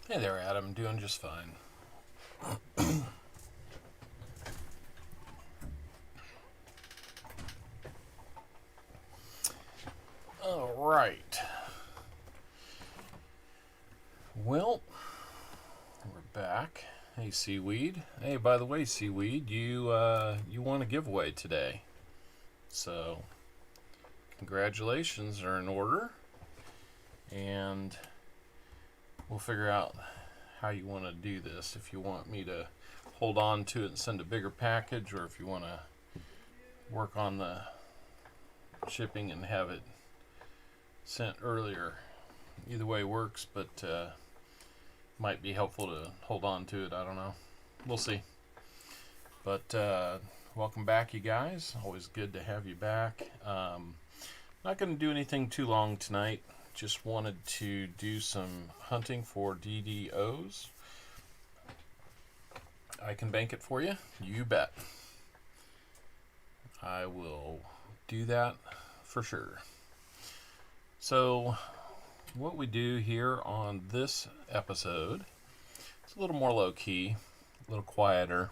Hey there, Adam. Doing just fine. All right. Well, we're back. Hey, Seaweed. Hey, by the way, Seaweed, you won a giveaway today. So, congratulations are in order, and we'll figure out how you want to do this. If you want me to hold on to it and send a bigger package, or if you want to work on the shipping and have it sent earlier. Either way works, but might be helpful to hold on to it. I don't know. We'll see. But welcome back, you guys. Always good to have you back. Not going to do anything too long tonight. Just wanted to do some hunting for DDOs. I can bank it for you. You bet. I will do that for sure. So, what we do here on this episode, it's a little more low-key, a little quieter.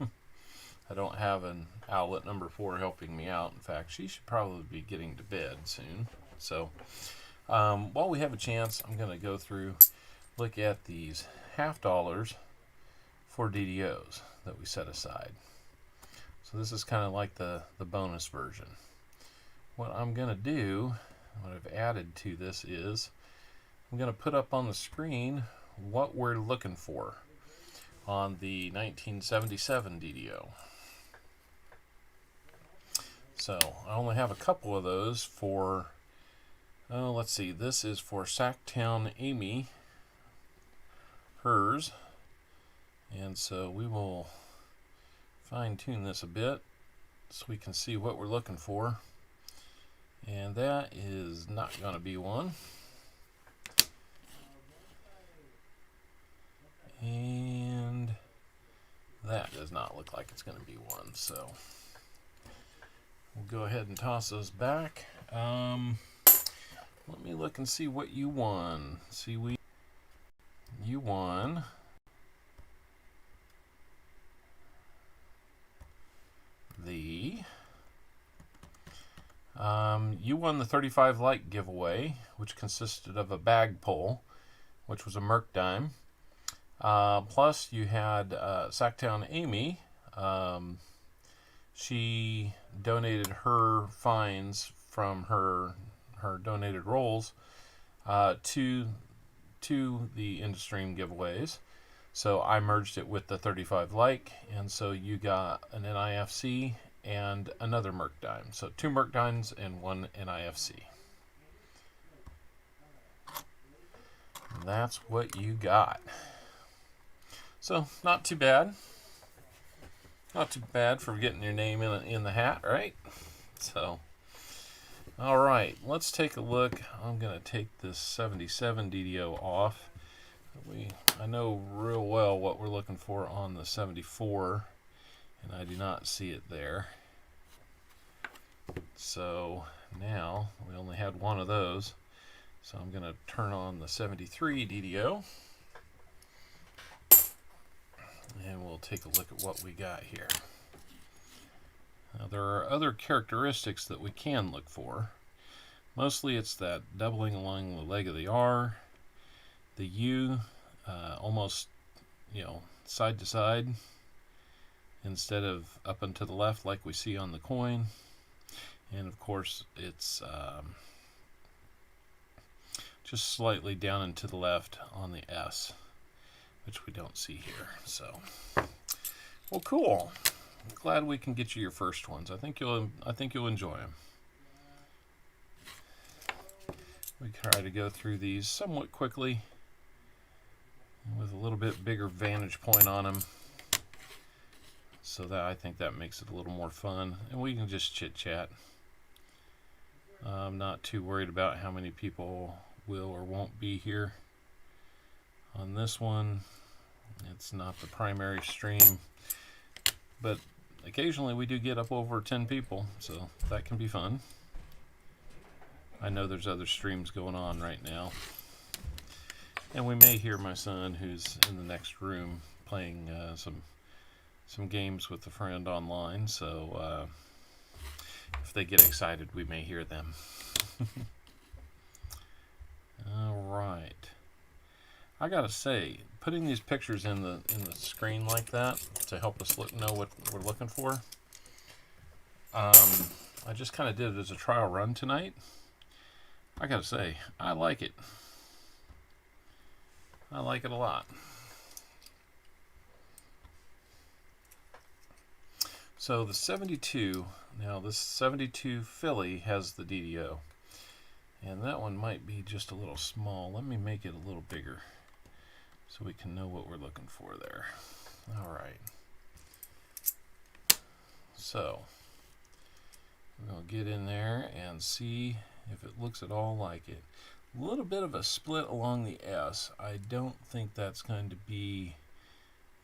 I don't have an outlet number 4 helping me out. In fact, she should probably be getting to bed soon. So, while we have a chance, I'm going to go through, look at these $50 for DDOs that we set aside. So this is kind of like the bonus version. What I'm going to do, what I've added to this is, I'm going to put up on the screen what we're looking for on the 1977 DDO. So I only have a couple of those for, let's see, this is for SacTownAimee, hers. And so we will fine tune this a bit so we can see what we're looking for. And that is not going to be one. And that does not look like it's going to be one. So we'll go ahead and toss those back. Let me look and see what you won. You won you won the 35 like giveaway, which consisted of a bag pull, which was a Merc dime. Plus you had SacTownAimee. She donated her finds from her donated rolls to the InduStream giveaways. So I merged it with the 35 like, and so you got an NIFC and another Merc dime. So 2 Merc dimes and 1 NIFC. And that's what you got. So not too bad. Not too bad for getting your name in the hat, right? So, all right, let's take a look. I'm going to take this 77 DDO off. I know real well what we're looking for on the 74, and I do not see it there. So now we only had one of those. So I'm going to turn on the 73 DDO, and we'll take a look at what we got here. Now there are other characteristics that we can look for. Mostly it's that doubling along the leg of the R, the U, almost, side to side instead of up and to the left like we see on the coin. And of course it's just slightly down and to the left on the S, which we don't see here. So, well, cool. Glad we can get you your first ones. I think you'll enjoy them. We try to go through these somewhat quickly with a little bit bigger vantage point on them, so that I think that makes it a little more fun, and we can just chit chat. I'm not too worried about how many people will or won't be here on this one. It's not the primary stream, but occasionally we do get up over 10 people, so that can be fun. I know there's other streams going on right now. And we may hear my son, who's in the next room, playing some games with a friend online. So if they get excited, we may hear them. All right. I gotta say, putting these pictures in the screen like that to help us know what we're looking for. I just kind of did it as a trial run tonight. I gotta say, I like it. I like it a lot. So the 72, now this 72 Philly has the DDO. And that one might be just a little small. Let me make it a little bigger so we can know what we're looking for there. All right. So we're going to get in there and see if it looks at all like it. A little bit of a split along the S. I don't think that's going to be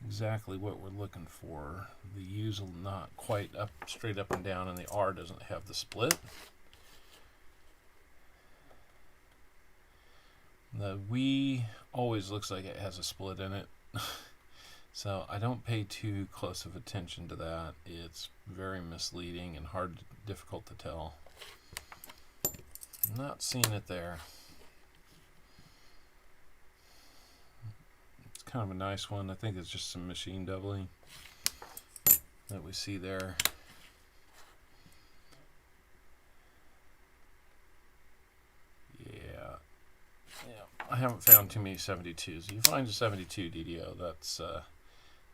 exactly what we're looking for. The U's will not quite up, straight up and down, and the R doesn't have the split. The we always looks like it has a split in it. So I don't pay too close of attention to that. It's very misleading and difficult to tell. I'm not seeing it there. It's kind of a nice one. I think it's just some machine doubling that we see there. I haven't found too many 72s. You find a 72 DDO,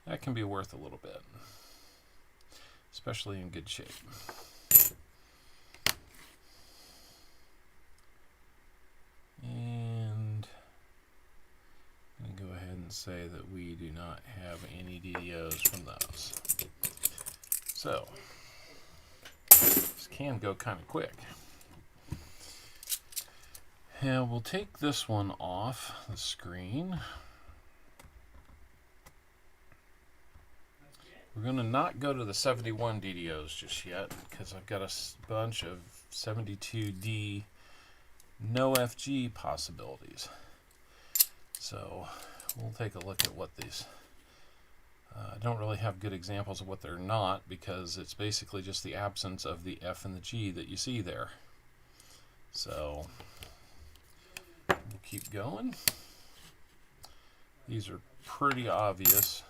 that can be worth a little bit, especially in good shape. And I'm going to go ahead and say that we do not have any DDOs from those. So this can go kind of quick. And we'll take this one off the screen. We're going to not go to the 71 DDOs just yet because I've got a bunch of 72D no FG possibilities. So we'll take a look at what these. I don't really have good examples of what they're not because it's basically just the absence of the F and the G that you see there. So we'll keep going. These are pretty obvious.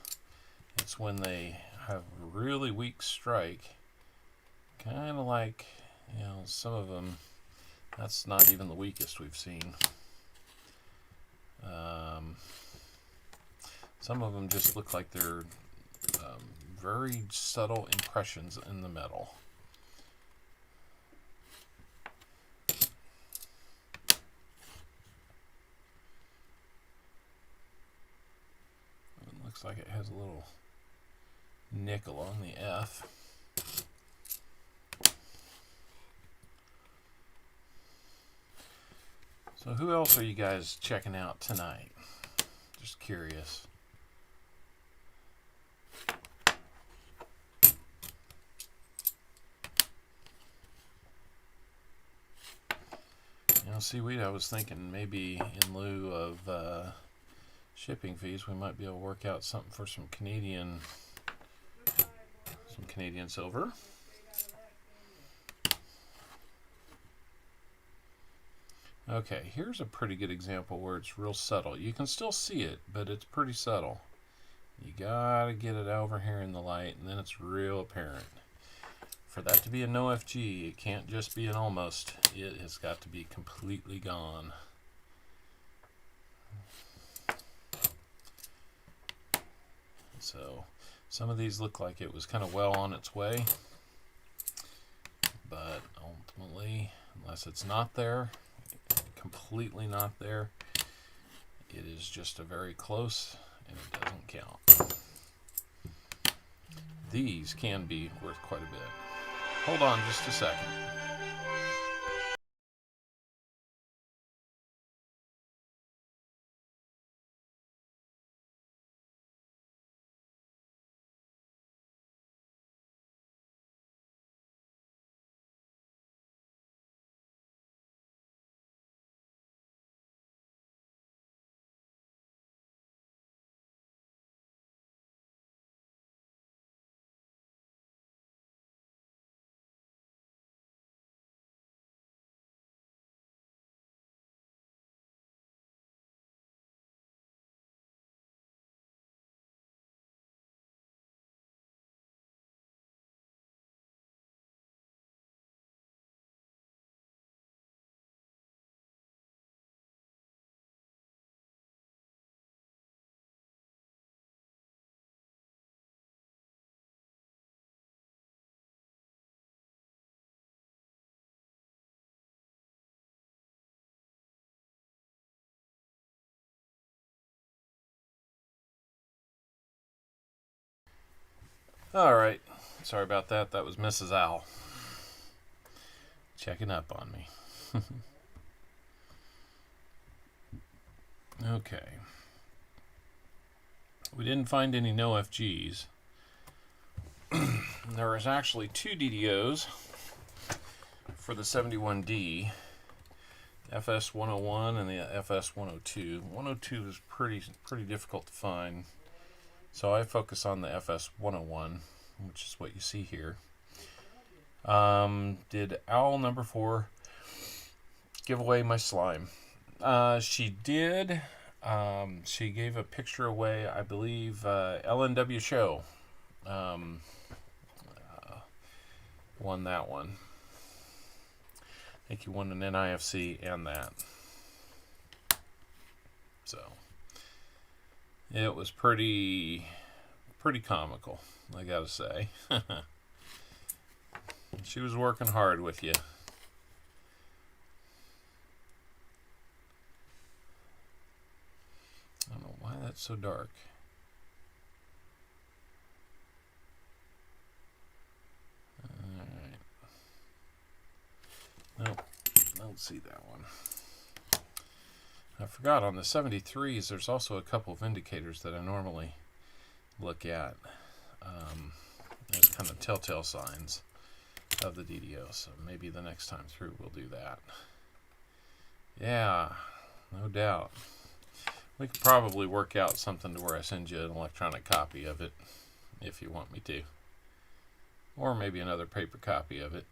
It's when they have a really weak strike, kind of like, you know, some of them, that's not even the weakest we've seen. Some of them just look like they're very subtle impressions in the metal. It looks like it has a little nick along the F. So who else are you guys checking out tonight? Just curious. You know, seaweed, I was thinking maybe in lieu of shipping fees, we might be able to work out something for some Canadian silver. Okay, here's a pretty good example where it's real subtle. You can still see it, but it's pretty subtle. You gotta get it over here in the light, and then it's real apparent. For that to be a no FG, it can't just be an almost. It has got to be completely gone. So some of these look like it was kind of well on its way, but ultimately, unless it's not there, completely not there, it is just a very close, and it doesn't count. These can be worth quite a bit. Hold on just a second. Alright, sorry about that. That was Mrs. Owl checking up on me. Okay. We didn't find any no FGs. There was actually 2 DDOs for the 71D. FS101 and the FS102. 102 is pretty difficult to find, so I focus on the FS101, which is what you see here. Did Owl number 4 give away my slime? She did. She gave a picture away, I believe, LNW Show won that one. I think he won an NIFC and that. So it was pretty comical, I gotta say. She was working hard with you. I don't know why that's so dark. Alright. Nope, don't see that one. I forgot, on the 73s there's also a couple of indicators that I normally look at. There's kind of telltale signs of the DDO, so maybe the next time through we'll do that. Yeah, no doubt. We could probably work out something to where I send you an electronic copy of it if you want me to, or maybe another paper copy of it.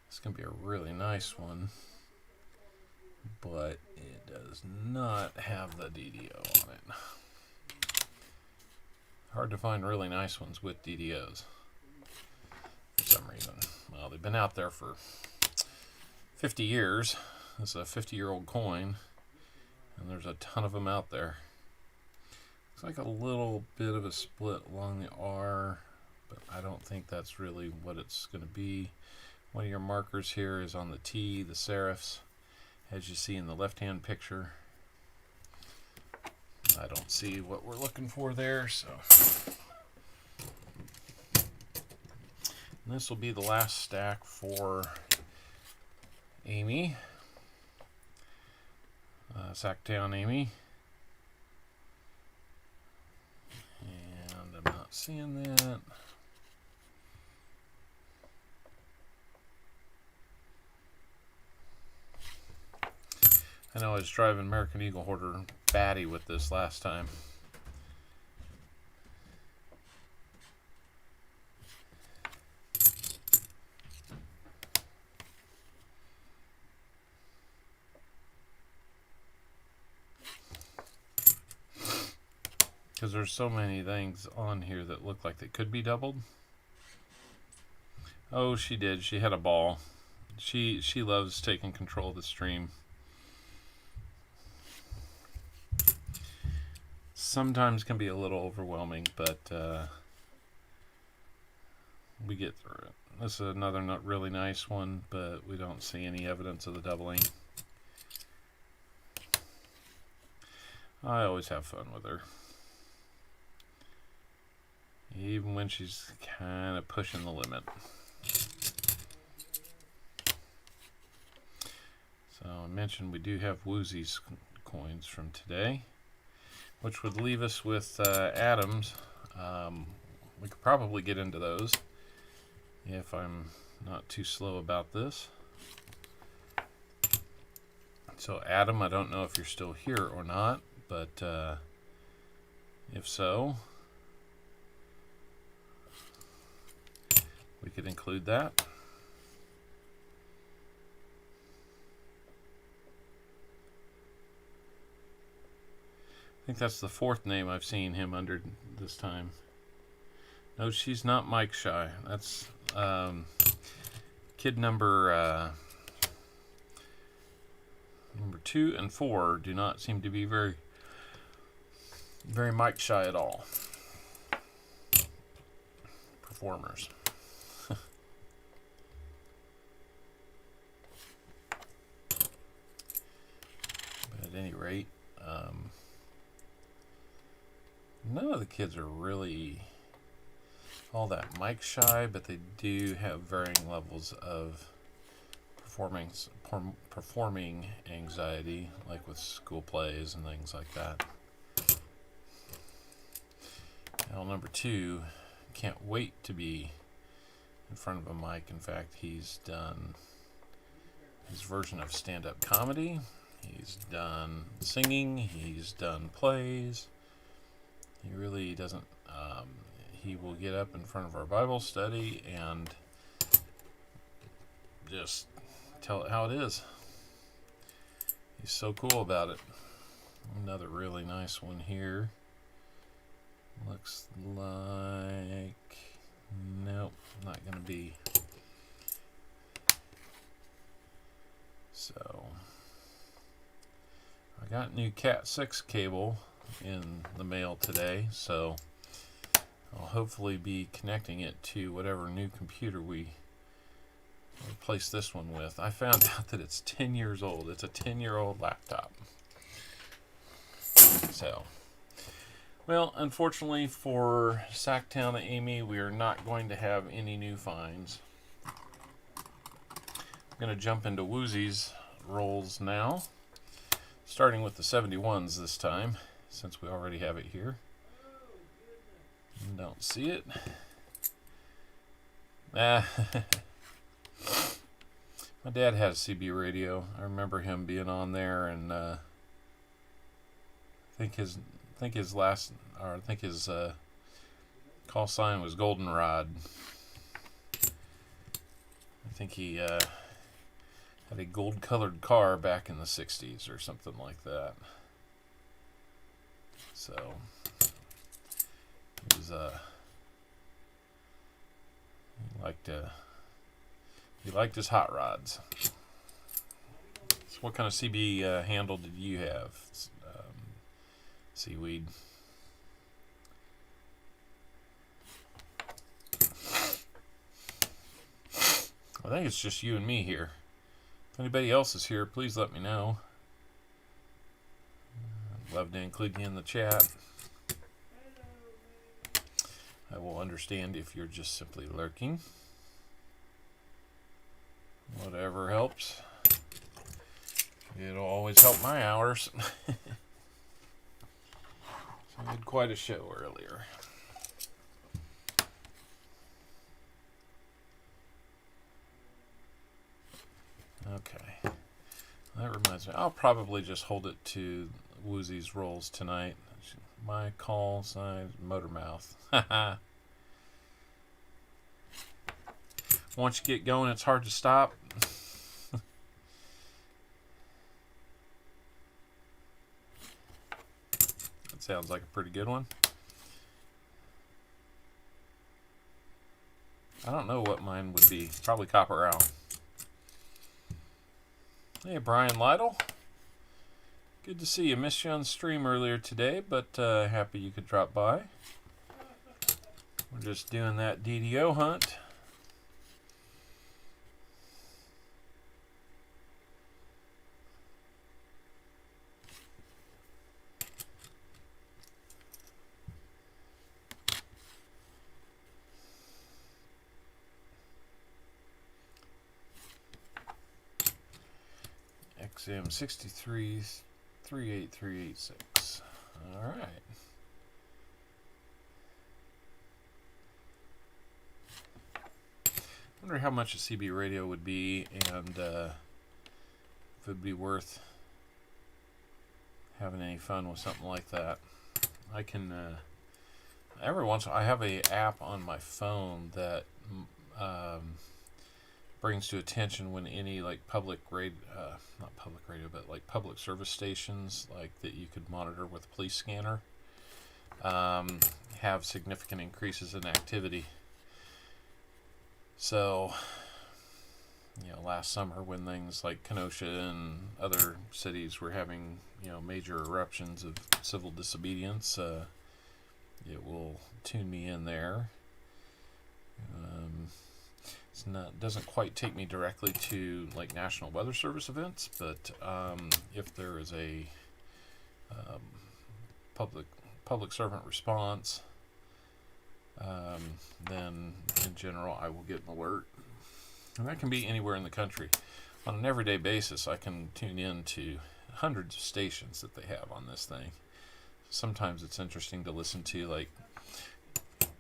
It's gonna be a really nice one, but it does not have the DDO on it. Hard to find really nice ones with DDOs for some reason. Well, they've been out there for 50 years. It's a 50-year-old coin, and there's a ton of them out there. Looks like a little bit of a split along the R, but I don't think that's really what it's going to be. One of your markers here is on the T, the serifs, as you see in the left-hand picture. I don't see what we're looking for there, so. And this will be the last stack for Amy. SacTownAimee. And I'm not seeing that. I know I was driving American Eagle Hoarder batty with this last time. Because there's so many things on here that look like they could be doubled. Oh, she did. She had a ball. She loves taking control of the stream. Sometimes can be a little overwhelming, but we get through it. This is another not really nice one, but we don't see any evidence of the doubling. I always have fun with her, even when she's kind of pushing the limit. So I mentioned we do have Woozie's coins from today, which would leave us with Adams. We could probably get into those if I'm not too slow about this. So Adam, I don't know if you're still here or not, but if so, we could include that. I think that's the 4th name I've seen him under this time. No, she's not Mike Shy. That's kid number 2 and 4 do not seem to be very Mike Shy at all. Performers. But at any rate, none of the kids are really all that mic shy, but they do have varying levels of performing anxiety, like with school plays and things like that. Now, number 2 can't wait to be in front of a mic. In fact, he's done his version of stand-up comedy. He's done singing. He's done plays. He really doesn't. He will get up in front of our Bible study and just tell it how it is. He's so cool about it. Another really nice one here. Looks like, nope, not going to be. So, I got new Cat 6 cable in the mail today, so I'll hopefully be connecting it to whatever new computer we replace this one with. I found out that it's 10 years old. It's a 10-year-old laptop. So, well, unfortunately for SacTownAimee, we are not going to have any new finds. I'm going to jump into Woozie's rolls now, starting with the 71's this time, since we already have it here. Don't see it. My dad had a CB radio. I remember him being on there, and I think his call sign was Goldenrod. I think he had a gold-colored car back in the 60s or something like that. So he was he liked his hot rods. So what kind of CB handle did you have? Seaweed. I think it's just you and me here. If anybody else is here, please let me know. I'd love to include you in the chat. I will understand if you're just simply lurking. Whatever helps. It'll always help my hours. I had quite a show earlier. Okay. That reminds me, I'll probably just hold it to Woozie's rolls tonight. My call sign, motor mouth. Once you get going, it's hard to stop. That sounds like a pretty good one. I don't know what mine would be. Probably Copper Owl. Hey, Brian Lytle. Good to see you. Missed you on stream earlier today, but happy you could drop by. We're just doing that DDO hunt. XM 63 38386. All right. Wonder how much a CB radio would be, and if it would be worth having any fun with something like that. I can every once in a while, I have a app on my phone that brings to attention when any like public radio, not public radio, but like public service stations, like that you could monitor with a police scanner, have significant increases in activity. So, you know, last summer when things like Kenosha and other cities were having, you know, major eruptions of civil disobedience, it will tune me in there. Doesn't quite take me directly to like National Weather Service events, but if there is a public public servant response, then in general I will get an alert. And that can be anywhere in the country. On an everyday basis, I can tune in to hundreds of stations that they have on this thing. Sometimes it's interesting to listen to, like,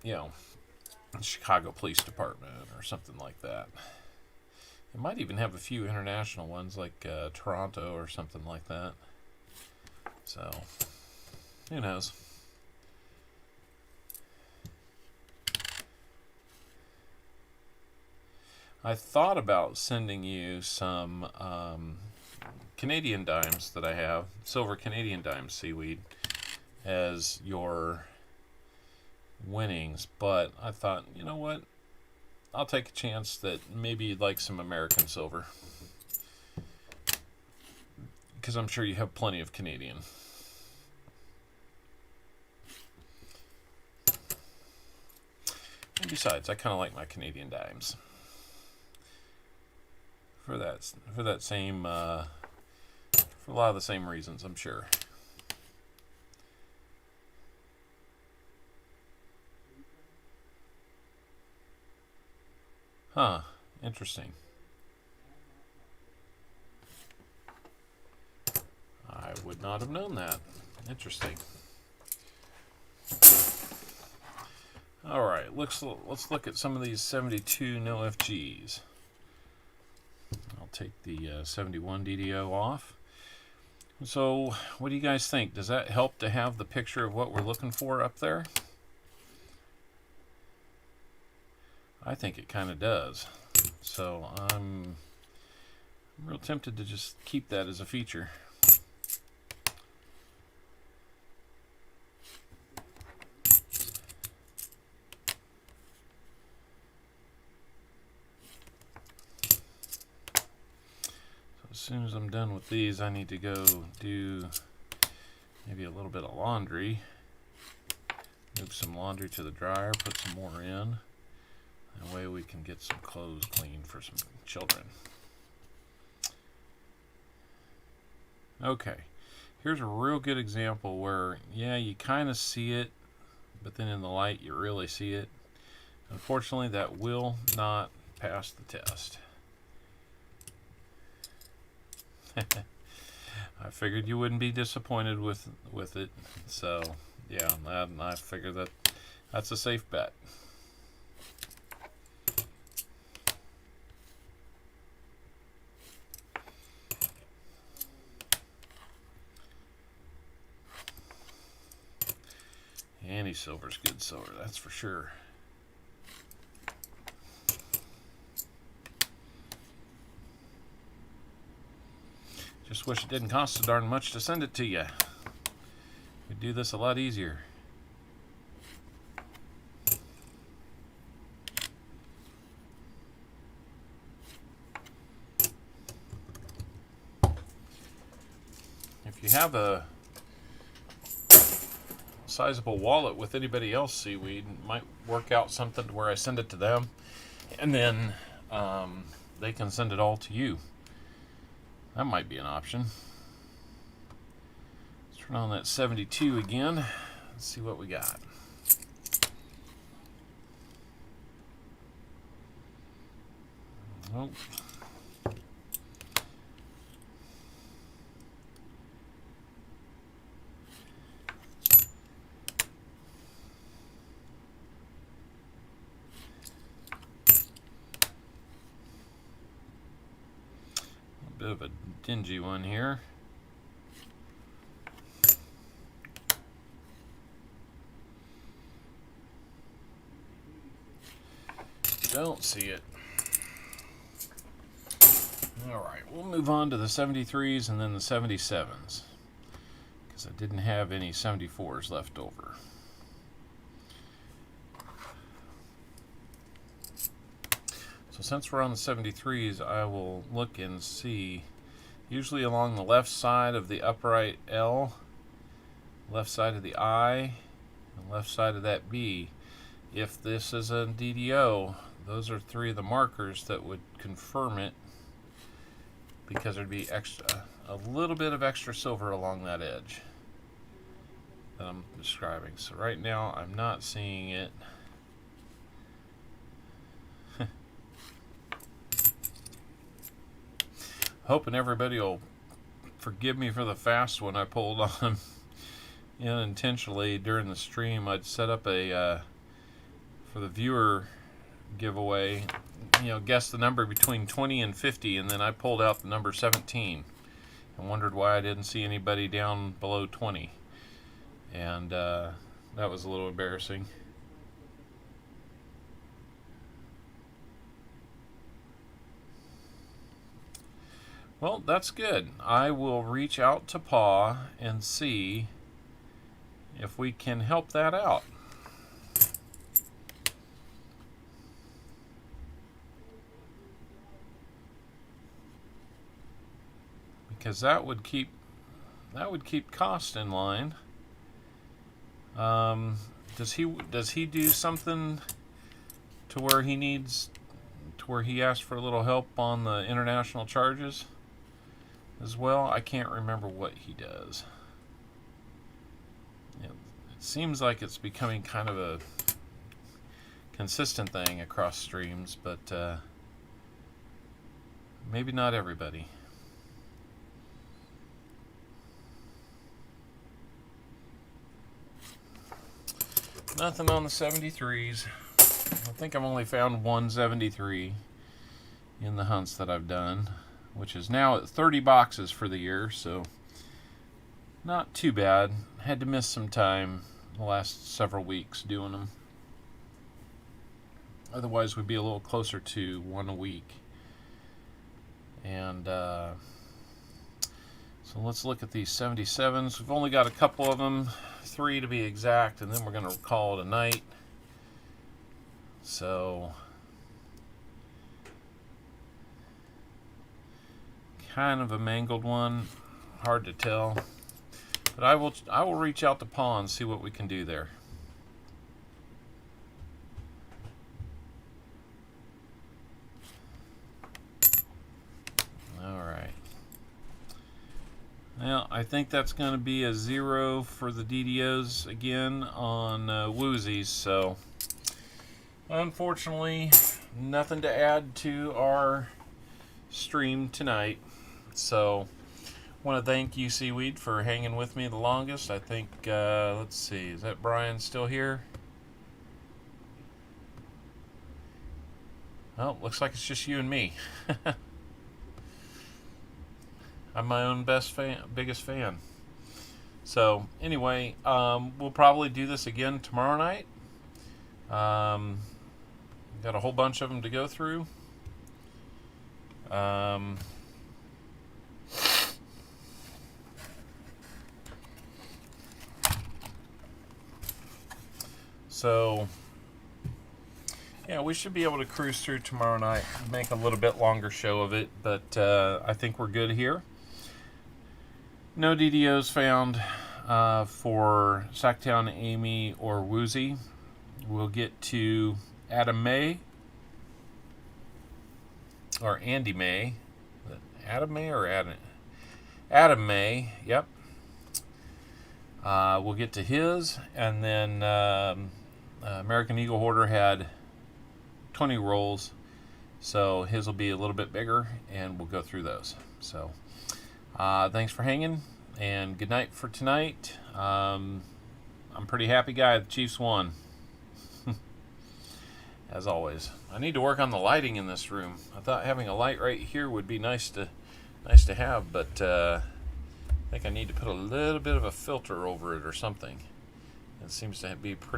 you know, Chicago Police Department or something like that. It might even have a few international ones, like Toronto or something like that. So, who knows? I thought about sending you some Canadian dimes that I have, silver Canadian dimes seaweed, as your winnings, but I thought, you know what? I'll take a chance that maybe you'd like some American silver, because I'm sure you have plenty of Canadian. And besides, I kind of like my Canadian dimes for that same for a lot of the same reasons, I'm sure. Huh, interesting. I would not have known that. Interesting. All right, let's look at some of these 72 no FGs. I'll take the 71 DDO off. So, what do you guys think? Does that help to have the picture of what we're looking for up there? I think it kind of does. So I'm real tempted to just keep that as a feature. So as soon as I'm done with these, I need to go do maybe a little bit of laundry. Move some laundry to the dryer, put some more in. That way we can get some clothes cleaned for some children. Okay, here's a real good example where, yeah, you kind of see it, but then in the light you really see it. Unfortunately, that will not pass the test. I figured you wouldn't be disappointed with it, so yeah, I figured that's a safe bet. Any silver's good silver, that's for sure. Just wish it didn't cost so darn much to send it to you. We'd do this a lot easier. If you have a sizable wallet with anybody else seaweed, might work out something to where I send it to them, and then they can send it all to you. That might be an option. Let's turn on that 72 again. Let's see what we got. Oh. Bit of a dingy one here. Don't see it. Alright, we'll move on to the 73s and then the 77s, because I didn't have any 74s left over. So since we're on the 73s, I will look and see, usually along the left side of the upright L, left side of the I, and left side of that B. If this is a DDO, those are three of the markers that would confirm it, because there'd be a little bit of extra silver along that edge. that I'm describing. So right now I'm not seeing it. Hoping everybody will forgive me for the fast one I pulled on him unintentionally during the stream. I'd set up a for the viewer giveaway, guess the number between 20 and 50, and then I pulled out the number 17 and wondered why I didn't see anybody down below 20, and that was a little embarrassing. Well, that's good. I will reach out to Pa and see if we can help that out. Because that would keep cost in line. Does he do something to where he asks for a little help on the international charges as well? I can't remember what he does. It seems like it's becoming kind of a consistent thing across streams, but maybe not everybody. Nothing on the 73s. I think I've only found one 73 in the hunts that I've done, which is now at 30 boxes for the year, so not too bad. Had to miss some time the last several weeks doing them. Otherwise, we'd be a little closer to one a week. And so let's look at these 77s. We've only got a couple of them, 3 to be exact, and then we're going to call it a night. So kind of a mangled one, hard to tell, but I will reach out to Pa and see what we can do there. All right. Well, I think that's going to be a 0 for the DDOs again on Woozies, so unfortunately nothing to add to our stream tonight. So I want to thank you, Seaweed, for hanging with me the longest. I think, let's see, is that Brian still here? Oh, looks like it's just you and me. I'm my own biggest fan. So anyway, we'll probably do this again tomorrow night. Got a whole bunch of them to go through. So yeah, we should be able to cruise through tomorrow night, make a little bit longer show of it, but I think we're good here. No DDOs found for SacTownAimee or Woozie. We'll get to Adam May or Andy May. Adam May or Adam May, yep. We'll get to his, and then American Eagle Hoarder had 20 rolls, so his will be a little bit bigger, and we'll go through those. So thanks for hanging, and good night for tonight. I'm a pretty happy guy. The Chiefs won. As always. I need to work on the lighting in this room. I thought having a light right here would be nice to have, but I think I need to put a little bit of a filter over it or something. It seems to be pretty